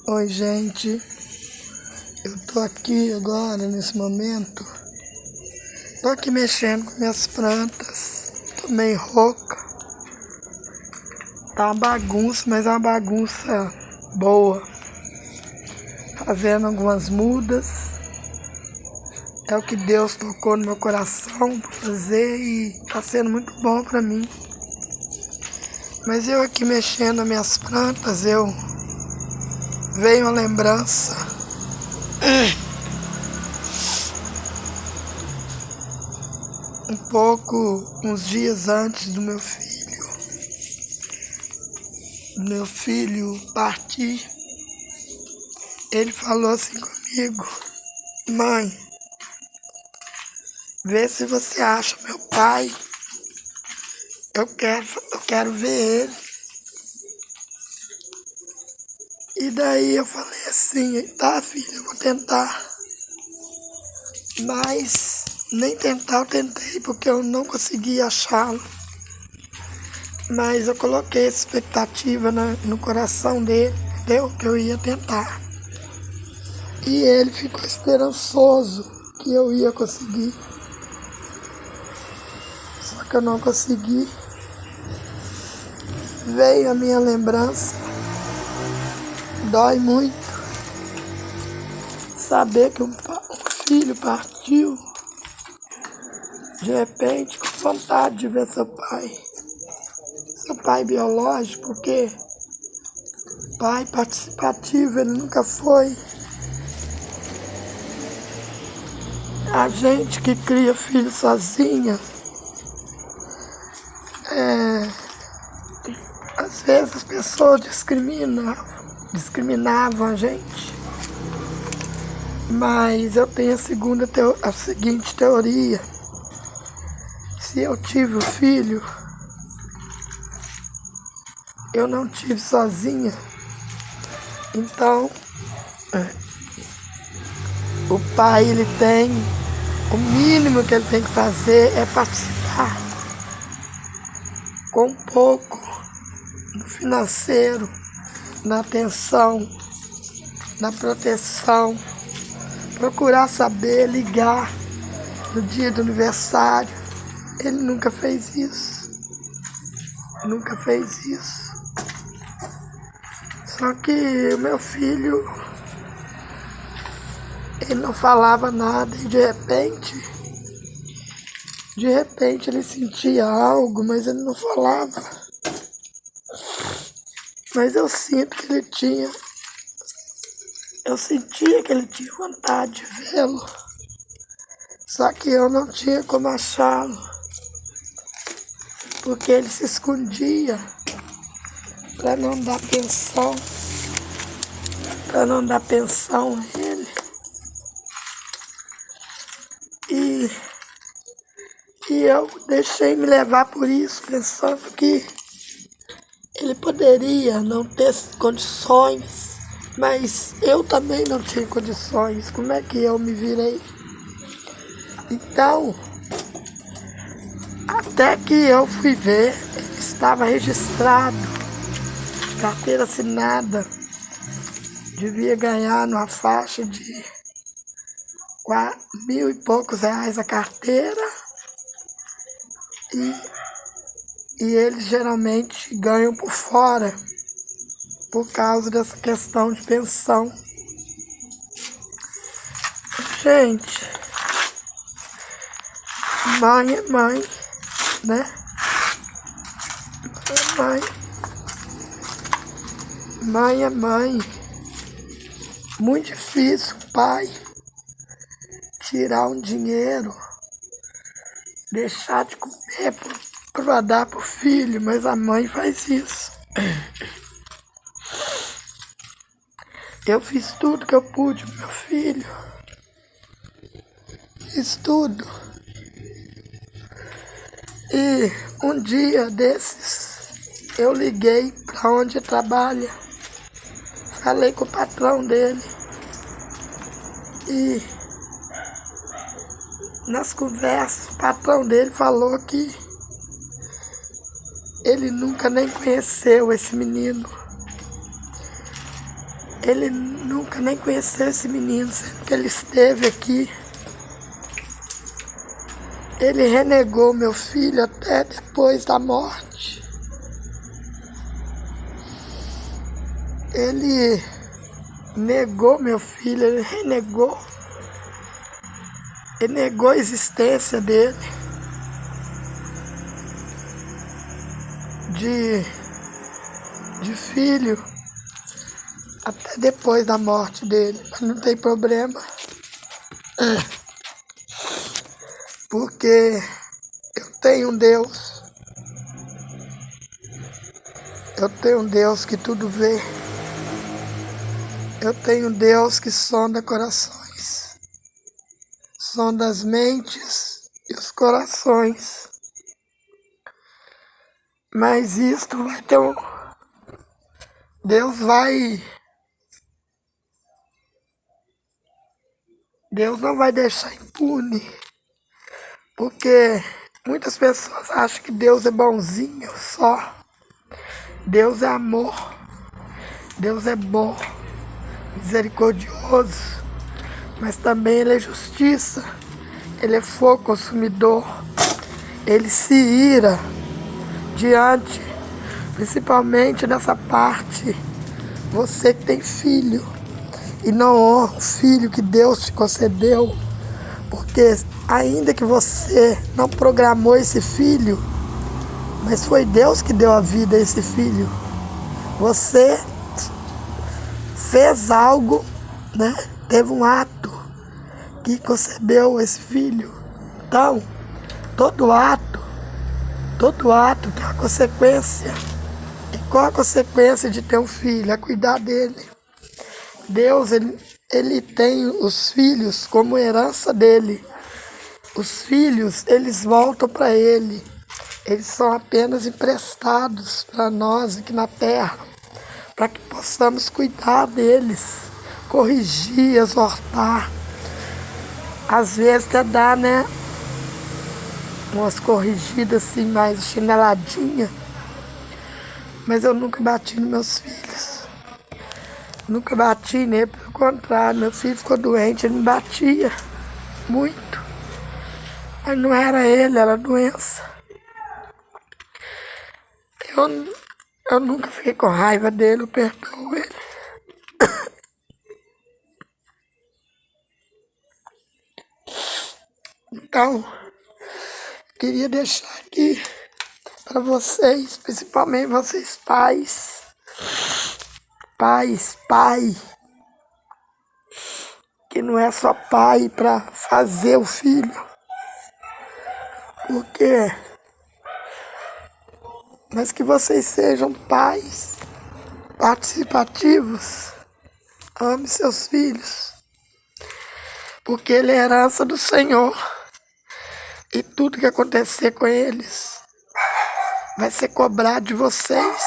Oi, gente. Eu tô aqui agora, nesse momento. Tô aqui mexendo com minhas plantas. Tô meio rouca. Tá uma bagunça, mas é uma bagunça boa. Fazendo algumas mudas. É o que Deus tocou no meu coração pra fazer e tá sendo muito bom pra mim. Mas eu aqui mexendo nas minhas plantas, veio uma lembrança. Uns dias antes do meu filho partir, ele falou assim comigo: mãe, vê se você acha meu pai, eu quero ver ele. E daí eu falei assim: tá, filho, eu vou tentar. Mas nem tentar eu tentei, porque eu não consegui achá-lo. Mas eu coloquei essa expectativa no coração dele, entendeu? Que eu ia tentar. E ele ficou esperançoso que eu ia conseguir. Só que eu não consegui. Veio a minha lembrança. Dói muito saber que um filho partiu de repente com vontade de ver seu pai biológico, porque pai participativo ele nunca foi. A gente que cria filho sozinha, às vezes as pessoas discriminavam a gente. Mas eu tenho a seguinte teoria: se eu tive o filho, eu não tive sozinha. Então, o pai, o mínimo que ele tem que fazer é participar com um pouco no financeiro, na atenção, na proteção, procurar saber, ligar no dia do aniversário. Ele nunca fez isso. Só que o meu filho, ele não falava nada e de repente ele sentia algo, mas ele não falava. Mas eu sentia que ele tinha vontade de vê-lo. Só que eu não tinha como achá-lo, porque ele se escondia para não dar pensão a ele. E eu deixei me levar por isso, pensando que ele poderia não ter condições, mas eu também não tinha condições. Como é que eu me virei? Então, até que eu fui ver, ele estava registrado, carteira assinada, devia ganhar numa faixa de 1.000 e poucos reais a carteira, e eles geralmente ganham por fora, por causa dessa questão de pensão. Gente, mãe é mãe, né? Mãe é mãe. Muito difícil o pai tirar um dinheiro, deixar de comer para dar pro filho, mas a mãe faz isso. Eu fiz tudo que eu pude pro meu filho. Fiz tudo. E um dia desses, eu liguei para onde trabalha. Falei com o patrão dele. E nas conversas, o patrão dele falou que ele nunca nem conheceu esse menino. Ele nunca nem conheceu esse menino, sendo que ele esteve aqui. Ele renegou meu filho até depois da morte. Ele negou meu filho, ele renegou. Ele negou a existência dele. De filho até depois da morte dele. Mas não tem problema. Porque eu tenho um Deus. Eu tenho um Deus que tudo vê. Eu tenho um Deus que sonda corações. Sonda as mentes e os corações. Mas isto vai ter um... Deus não vai deixar impune. Porque muitas pessoas acham que Deus é bonzinho só. Deus é amor. Deus é bom, misericordioso. Mas também Ele é justiça. Ele é fogo consumidor. Ele se ira diante, principalmente nessa parte, você que tem filho e não honra o filho que Deus te concedeu, porque ainda que você não programou esse filho, mas foi Deus que deu a vida a esse filho, você fez algo, né? Teve um ato que concebeu esse filho. Então, todo ato tem uma consequência. E qual a consequência de ter um filho? É cuidar dele. Deus, ele tem os filhos como herança dele. Os filhos, eles voltam para ele. Eles são apenas emprestados para nós aqui na terra, para que possamos cuidar deles, corrigir, exortar. Às vezes até dá, né? Umas corrigidas assim, mais chineladinha. Mas eu nunca bati nos meus filhos. Nunca bati nele, pelo contrário. Meu filho ficou doente, ele me batia muito. Mas não era ele, era a doença. Eu nunca fiquei com raiva dele, eu perdoo ele. Então, queria deixar aqui para vocês, principalmente vocês pais, pai, que não é só pai para fazer o filho, porque, mas que vocês sejam pais participativos, ame seus filhos, porque ele é herança do Senhor, e tudo que acontecer com eles vai ser cobrado de vocês.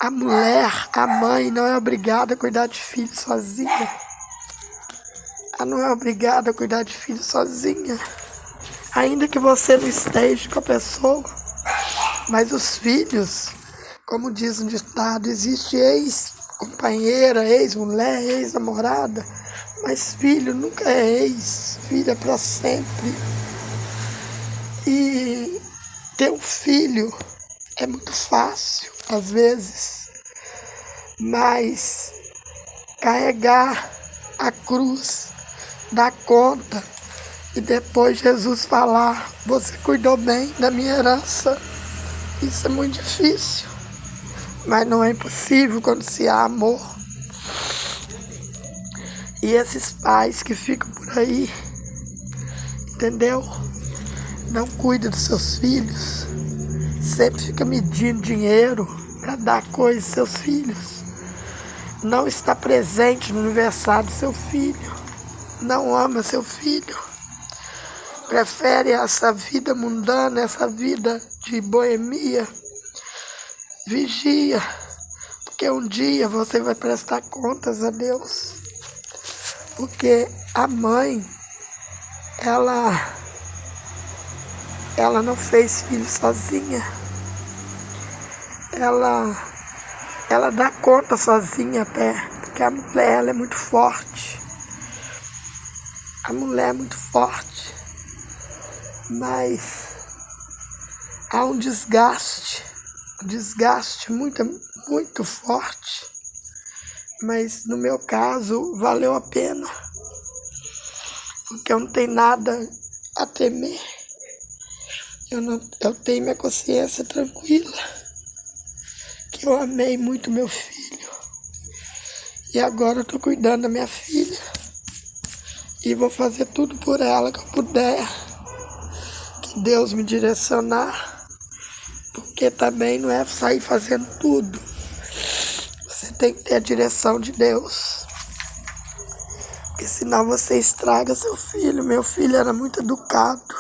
A mulher, a mãe, não é obrigada a cuidar de filho sozinha. Ela não é obrigada a cuidar de filho sozinha. Ainda que você não esteja com a pessoa. Mas os filhos, como diz um ditado, existe ex-companheira, ex-mulher, ex-namorada. Mas filho nunca é ex. Filho é para sempre. E ter um filho é muito fácil, às vezes, mas carregar a cruz, dar conta e depois Jesus falar, você cuidou bem da minha herança, isso é muito difícil, mas não é impossível quando se há amor. E esses pais que ficam por aí, entendeu? Não cuida dos seus filhos, sempre fica medindo dinheiro para dar coisa aos seus filhos. Não está presente no aniversário do seu filho, não ama seu filho. Prefere essa vida mundana, essa vida de boemia. Vigia, porque um dia você vai prestar contas a Deus. Porque a mãe, ela não fez filho sozinha. Ela ela dá conta sozinha até, porque a mulher ela é muito forte. A mulher é muito forte, mas há um desgaste muito forte, mas no meu caso valeu a pena, porque eu não tenho nada a temer, eu tenho minha consciência tranquila, que eu amei muito meu filho, e agora eu tô cuidando da minha filha, e vou fazer tudo por ela que eu puder, que Deus me direcionar, porque também não é sair fazendo tudo, você tem que ter a direção de Deus, porque senão você estraga seu filho. Meu filho era muito educado,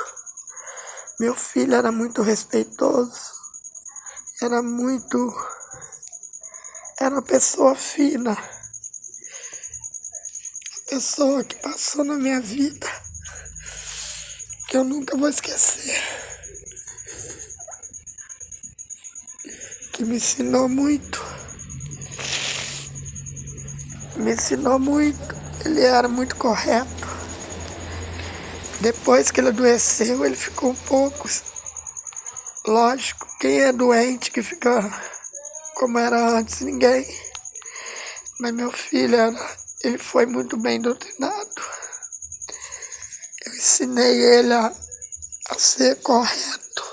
meu filho era muito respeitoso, era uma pessoa fina, pessoa que passou na minha vida, que eu nunca vou esquecer, que me ensinou muito, ele era muito correto. Depois que ele adoeceu, ele ficou um pouco, lógico, quem é doente que fica como era antes, ninguém. Mas meu filho, ele foi muito bem doutrinado. Eu ensinei ele a ser correto.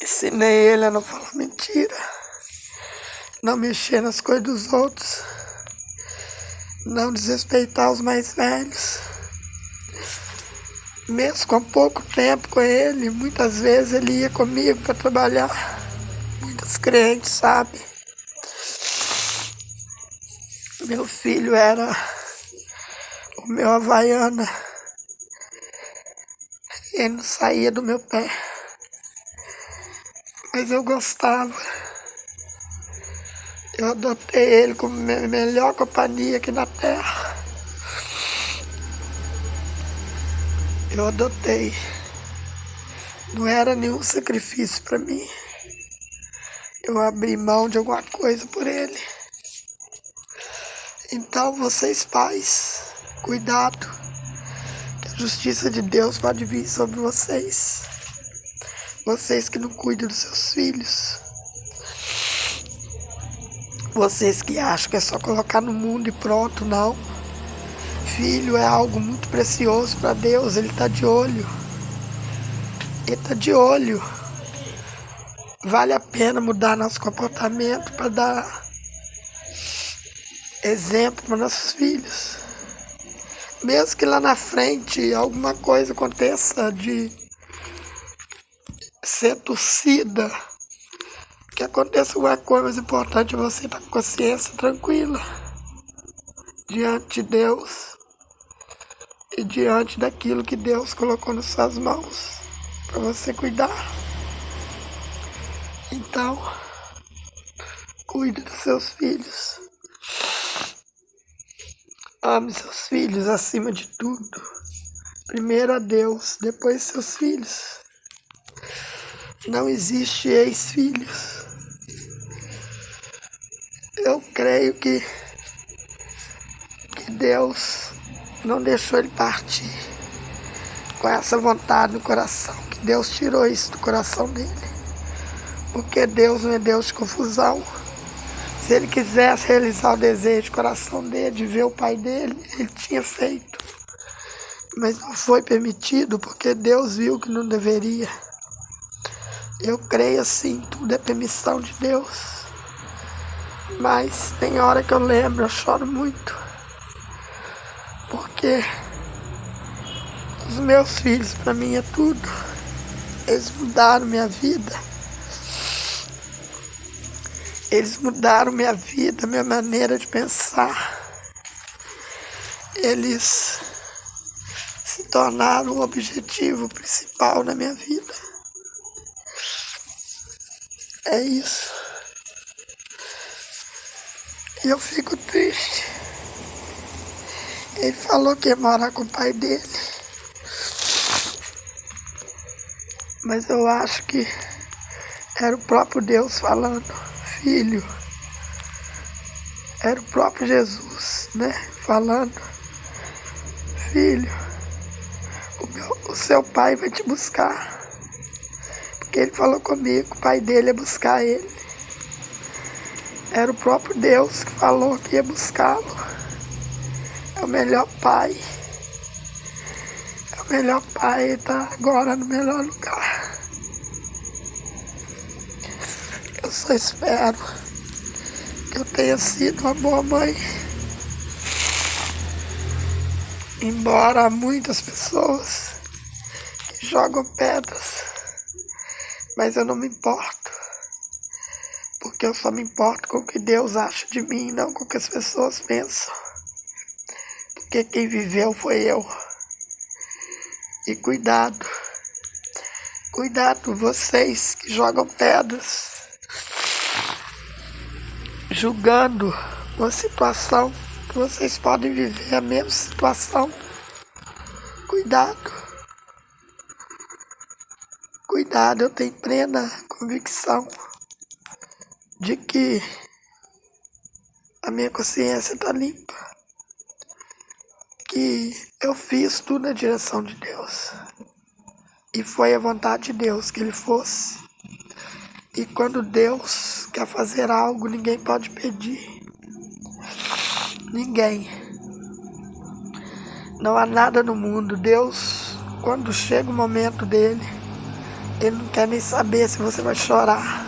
Ensinei ele a não falar mentira, não mexer nas coisas dos outros, não desrespeitar os mais velhos. Mesmo com pouco tempo com ele, muitas vezes ele ia comigo para trabalhar. Muitos crentes sabem. Meu filho era o meu Havaiana. Ele não saía do meu pé. Mas eu gostava. Eu adotei ele como minha melhor companhia aqui na terra. Eu adotei. Não era nenhum sacrifício para mim. Eu abri mão de alguma coisa por ele. Então, vocês pais, cuidado, que a justiça de Deus pode vir sobre vocês. Vocês que não cuidam dos seus filhos. Vocês que acham que é só colocar no mundo e pronto, não. Filho é algo muito precioso para Deus, Ele está de olho. Ele está de olho. Vale a pena mudar nosso comportamento para dar exemplo para nossos filhos. Mesmo que lá na frente alguma coisa aconteça de ser torcida, que aconteça alguma coisa, mas importante é você estar com consciência tranquila diante de Deus e diante daquilo que Deus colocou nas suas mãos para você cuidar. Então, cuide dos seus filhos. Ame seus filhos acima de tudo. Primeiro a Deus, depois seus filhos. Não existe ex-filhos. Eu creio que Deus não deixou ele partir com essa vontade no coração, que Deus tirou isso do coração dele. Porque Deus não é Deus de confusão. Se ele quisesse realizar o desejo do coração dele, de ver o pai dele, ele tinha feito. Mas não foi permitido, porque Deus viu que não deveria. Eu creio assim, tudo é permissão de Deus. Mas tem hora que eu lembro, eu choro muito. Porque os meus filhos para mim é tudo. Eles mudaram minha vida. Eles mudaram minha vida, minha maneira de pensar. Eles se tornaram o objetivo principal na minha vida. É isso. E eu fico triste. Ele falou que ia morar com o pai dele. Mas eu acho que Era o próprio Deus falando, filho. Era o próprio Jesus, né? Falando, filho, o seu pai vai te buscar. Porque ele falou comigo, o pai dele ia buscar ele. Era o próprio Deus que falou que ia buscá-lo. É o melhor pai. É o melhor pai, ele está agora no melhor lugar. Eu só espero que eu tenha sido uma boa mãe. Embora há muitas pessoas que jogam pedras, mas eu não me importo. Porque eu só me importo com o que Deus acha de mim, não com o que as pessoas pensam. Porque quem viveu foi eu. E cuidado vocês que jogam pedras, julgando uma situação que vocês podem viver a mesma situação. Cuidado, eu tenho plena convicção de que a minha consciência está limpa, que eu fiz tudo na direção de Deus. E foi a vontade de Deus que ele fosse. E quando Deus quer fazer algo, ninguém pode pedir. Ninguém. Não há nada no mundo. Deus, quando chega o momento dele, ele não quer nem saber se você vai chorar,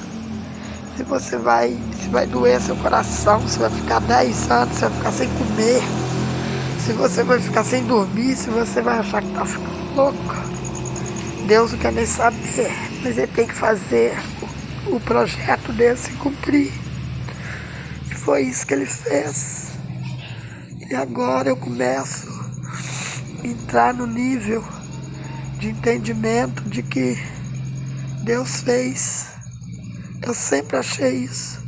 se vai doer seu coração, se vai ficar 10 anos, se vai ficar sem comer, se você vai ficar sem dormir, se você vai achar que tá ficando louco. Deus não quer nem saber, mas ele tem que fazer o projeto dele se cumprir. E foi isso que ele fez. E agora eu começo a entrar no nível de entendimento de que Deus fez. Eu sempre achei isso,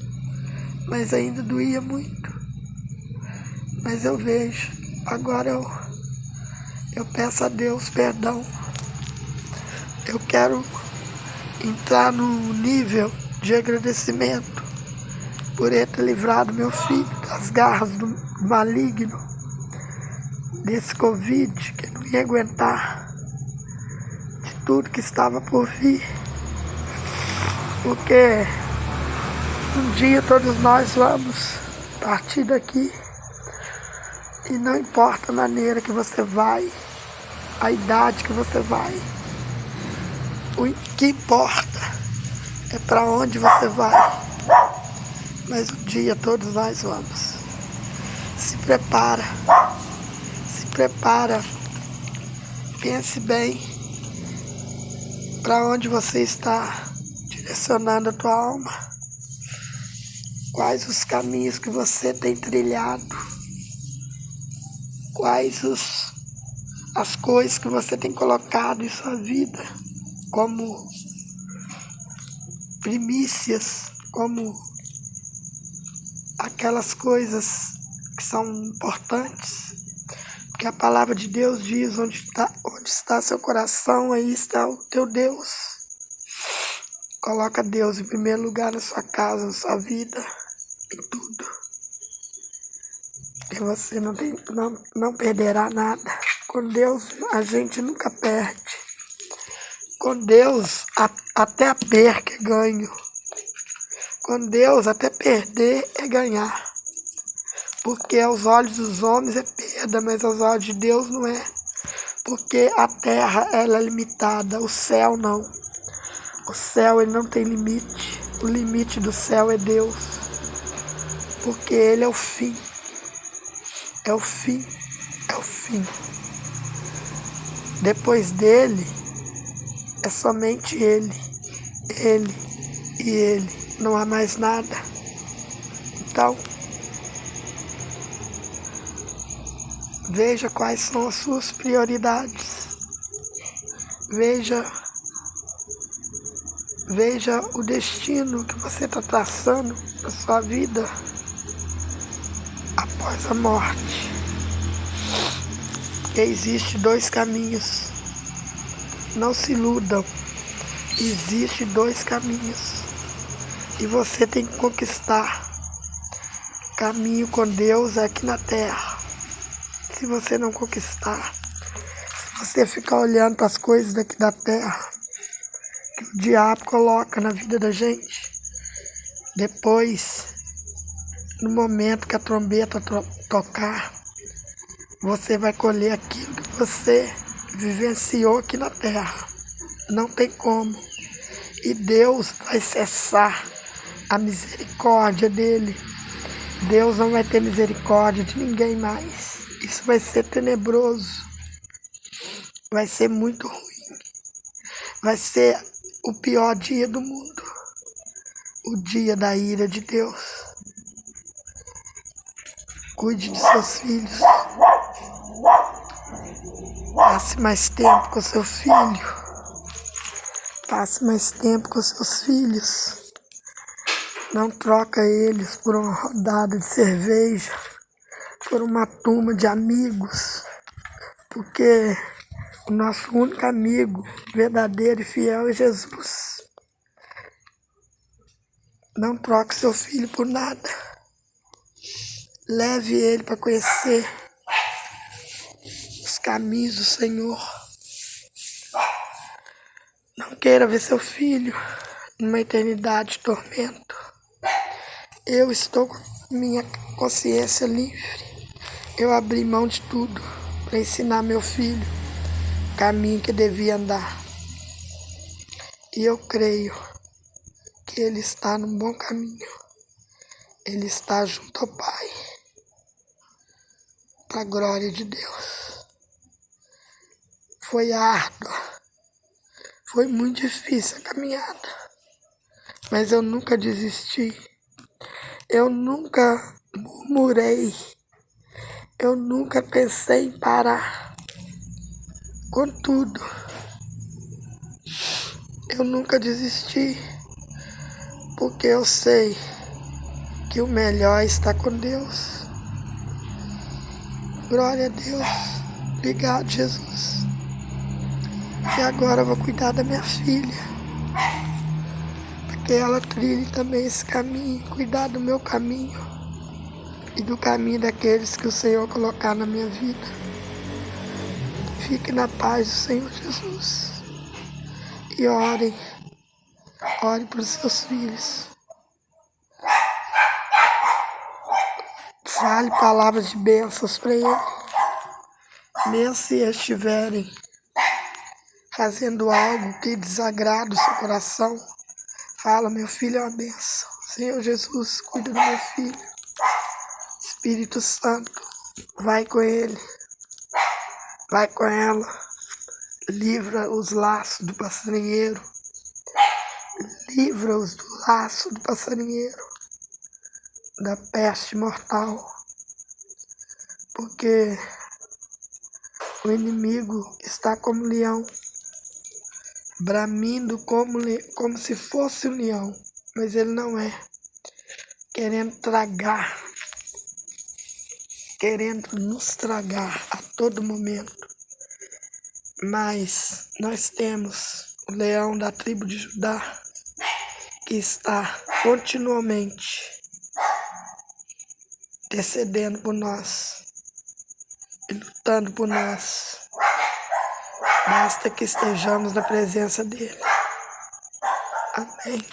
mas ainda doía muito. Mas eu vejo, agora eu peço a Deus perdão. Eu quero entrar no nível de agradecimento por ele ter livrado meu filho das garras do maligno, desse Covid que não ia aguentar, de tudo que estava por vir. Porque um dia todos nós vamos partir daqui e não importa a maneira que você vai, a idade que você vai, o que importa é para onde você vai. Mas um dia todos nós vamos. Se prepara, pense bem para onde você está direcionando a tua alma. Quais os caminhos que você tem trilhado, quais as coisas que você tem colocado em sua vida como primícias, como aquelas coisas que são importantes. Porque a palavra de Deus diz: onde está seu coração, aí está o teu Deus. Coloca Deus em primeiro lugar na sua casa, na sua vida, em tudo. E você não perderá nada. Com Deus a gente nunca perde. Com Deus até a perca é ganho. Com Deus até perder é ganhar. Porque aos olhos dos homens é perda, mas aos olhos de Deus não é. Porque a terra ela é limitada, o céu não. O céu ele não tem limite. O limite do céu é Deus. Porque ele é o fim. É o fim. É o fim. Depois dele, é somente ele. Ele e ele. Não há mais nada. Então, veja quais são as suas prioridades. Veja o destino que você está traçando na sua vida após a morte. Porque existe 2 caminhos. Não se iludam. Existe 2 caminhos. E você tem que conquistar caminho com Deus aqui na terra. Se você não conquistar, se você ficar olhando para as coisas daqui da terra, que o diabo coloca na vida da gente, depois, no momento que a trombeta tocar, você vai colher aquilo que você vivenciou aqui na terra. Não tem como. E Deus vai cessar a misericórdia dele. Deus não vai ter misericórdia de ninguém mais. Isso vai ser tenebroso. Vai ser muito ruim. Vai ser o pior dia do mundo. O dia da ira de Deus. Cuide de seus filhos. Passe mais tempo com seu filho. Passe mais tempo com seus filhos. Não troca eles por uma rodada de cerveja, por uma turma de amigos, porque o nosso único amigo verdadeiro e fiel é Jesus. Não troque seu filho por nada. Leve ele para conhecer os caminhos do Senhor. Não queira ver seu filho numa eternidade de tormento. Eu estou com minha consciência livre. Eu abri mão de tudo para ensinar meu filho o caminho que devia andar. E eu creio que ele está no bom caminho. Ele está junto ao Pai. Para a glória de Deus. Foi árdua. Foi muito difícil a caminhada. Mas eu nunca desisti. Eu nunca murmurei. Eu nunca pensei em parar. Contudo, eu nunca desisti, porque eu sei que o melhor está com Deus. Glória a Deus. Obrigado, Jesus. E agora eu vou cuidar da minha filha, para que ela trilhe também esse caminho, cuidar do meu caminho e do caminho daqueles que o Senhor colocar na minha vida. Fique na paz do Senhor Jesus. E orem. Ore para os seus filhos. Fale palavras de bênçãos para ele. Mesmo se eles estiverem fazendo algo que desagrada o seu coração, fala: meu filho é uma bênção. Senhor Jesus, cuida do meu filho. Espírito Santo, vai com ele. Vai com ela. Livra os laços do passarinheiro. Livra-os do laço do passarinheiro, da peste mortal. Porque o inimigo está como leão, bramindo como se fosse um leão, mas ele não é. Querendo tragar, querendo nos tragar a todo momento. Mas nós temos o leão da tribo de Judá, que está continuamente intercedendo por nós e lutando por nós. Basta que estejamos na presença dele. Amém.